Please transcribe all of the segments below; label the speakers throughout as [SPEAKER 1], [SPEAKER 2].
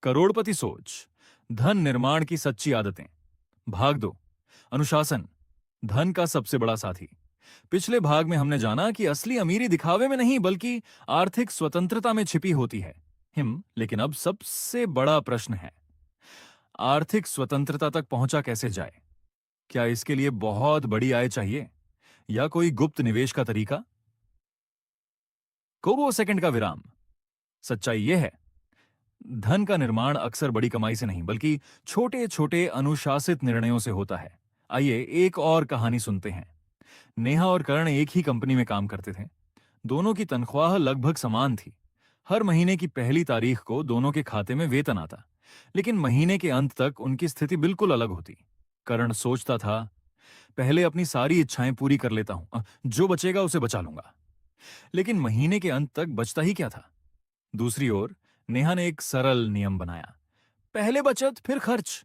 [SPEAKER 1] करोड़पति सोच, धन निर्माण की सच्ची आदतें। भाग दो, अनुशासन, धन का सबसे बड़ा साथी। पिछले भाग में हमने जाना कि असली अमीरी दिखावे में नहीं बल्कि आर्थिक स्वतंत्रता में छिपी होती है। लेकिन अब सबसे बड़ा प्रश्न है, आर्थिक स्वतंत्रता तक पहुंचा कैसे जाए? क्या इसके लिए बहुत बड़ी आय चाहिए या कोई गुप्त निवेश का तरीका? कोबो सेकंड का विराम। सच्चाई यह है, धन का निर्माण अक्सर बड़ी कमाई से नहीं बल्कि छोटे छोटे अनुशासित निर्णयों से होता है। आइए एक और कहानी सुनते हैं। नेहा और करण एक ही कंपनी में काम करते थे। दोनों की तनख्वाह लगभग समान थी। हर महीने की पहली तारीख को दोनों के खाते में वेतन आता, लेकिन महीने के अंत तक उनकी स्थिति बिल्कुल अलग होती। करण सोचता था, पहले अपनी सारी इच्छाएं पूरी कर लेता हूं, जो बचेगा उसे बचा लूंगा। लेकिन महीने के अंत तक बचता ही क्या था। दूसरी ओर नेहा ने एक सरल नियम बनाया, पहले बचत फिर खर्च।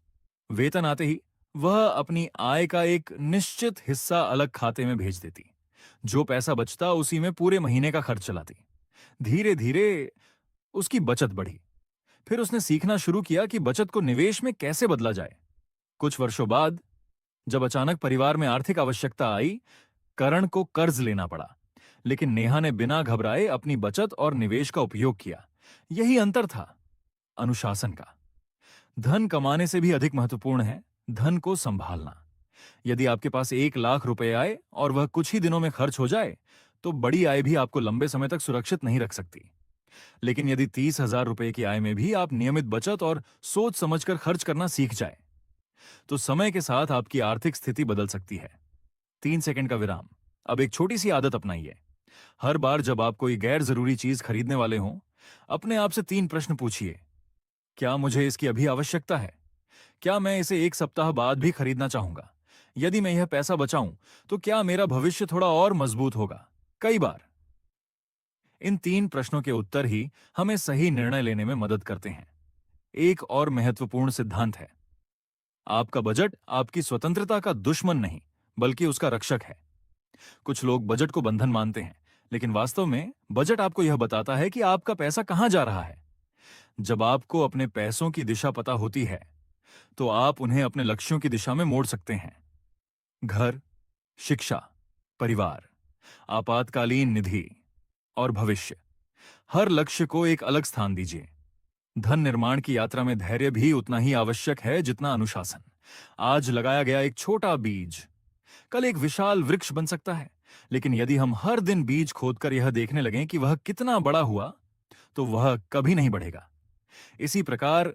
[SPEAKER 1] वेतन आते ही वह अपनी आय का एक निश्चित हिस्सा अलग खाते में भेज देती। जो पैसा बचता उसी में पूरे महीने का खर्च चलाती। धीरे धीरे उसकी बचत बढ़ी। फिर उसने सीखना शुरू किया कि बचत को निवेश में कैसे बदला जाए। कुछ वर्षों बाद जब अचानक परिवार में आर्थिक आवश्यकता आई, करण को कर्ज लेना पड़ा, लेकिन नेहा ने बिना घबराए अपनी बचत और निवेश का उपयोग किया। यही अंतर था, अनुशासन का। धन कमाने से भी अधिक महत्वपूर्ण है धन को संभालना। यदि आपके पास 1 लाख रुपए आए और वह कुछ ही दिनों में खर्च हो जाए, तो बड़ी आय भी आपको लंबे समय तक सुरक्षित नहीं रख सकती। लेकिन यदि 30,000 रुपए की आय में भी आप नियमित बचत और सोच समझकर खर्च करना सीख जाए, तो समय के साथ आपकी आर्थिक स्थिति बदल सकती है। 3 सेकंड का विराम। अब एक छोटी सी आदत अपनाइए। हर बार जब आप कोई गैर जरूरी चीज खरीदने वाले हों, अपने आप से 3 प्रश्न पूछिए। क्या मुझे इसकी अभी आवश्यकता है? क्या मैं इसे 1 सप्ताह बाद भी खरीदना चाहूंगा? यदि मैं यह पैसा बचाऊं, तो क्या मेरा भविष्य थोड़ा और मजबूत होगा? कई बार इन 3 प्रश्नों के उत्तर ही हमें सही निर्णय लेने में मदद करते हैं। एक और महत्वपूर्ण सिद्धांत है, आपका बजट आपकी स्वतंत्रता का दुश्मन नहीं बल्कि उसका रक्षक है। कुछ लोग बजट को बंधन मानते हैं, लेकिन वास्तव में बजट आपको यह बताता है कि आपका पैसा कहां जा रहा है। जब आपको अपने पैसों की दिशा पता होती है, तो आप उन्हें अपने लक्ष्यों की दिशा में मोड़ सकते हैं। घर, शिक्षा, परिवार, आपातकालीन निधि और भविष्य, हर लक्ष्य को एक अलग स्थान दीजिए। धन निर्माण की यात्रा में धैर्य भी उतना ही आवश्यक है जितना अनुशासन। आज लगाया गया एक छोटा बीज कल एक विशाल वृक्ष बन सकता है। लेकिन यदि हम हर दिन बीज खोदकर यह देखने लगें कि वह कितना बड़ा हुआ, तो वह कभी नहीं बढ़ेगा। इसी प्रकार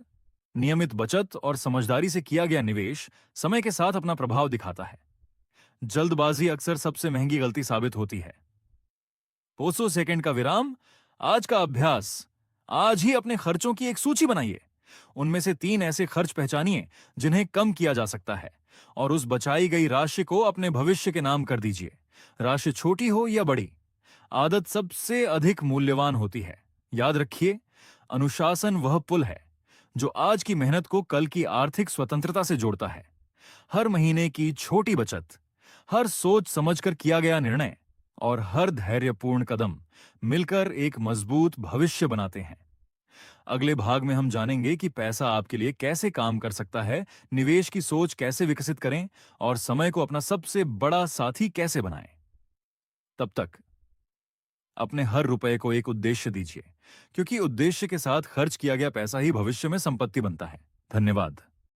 [SPEAKER 1] नियमित बचत और समझदारी से किया गया निवेश समय के साथ अपना प्रभाव दिखाता है। जल्दबाजी अक्सर सबसे महंगी गलती साबित होती है। 500 सेकंड का विराम। आज का अभ्यास, आज ही अपने खर्चों की एक सूची बनाइए। उनमें से 3 ऐसे खर्च पहचानिए जिन्हें कम किया जा सकता है, और उस बचाई गई राशि को अपने भविष्य के नाम कर दीजिए। राशि छोटी हो या बड़ी, आदत सबसे अधिक मूल्यवान होती है। याद रखिए, अनुशासन वह पुल है जो आज की मेहनत को कल की आर्थिक स्वतंत्रता से जोड़ता है। हर महीने की छोटी बचत, हर सोच समझकर किया गया निर्णय और हर धैर्यपूर्ण कदम मिलकर एक मजबूत भविष्य बनाते हैं। अगले भाग में हम जानेंगे कि पैसा आपके लिए कैसे काम कर सकता है, निवेश की सोच कैसे विकसित करें और समय को अपना सबसे बड़ा साथी कैसे बनाएं। तब तक अपने हर रुपए को एक उद्देश्य दीजिए, क्योंकि उद्देश्य के साथ खर्च किया गया पैसा ही भविष्य में संपत्ति बनता है। धन्यवाद।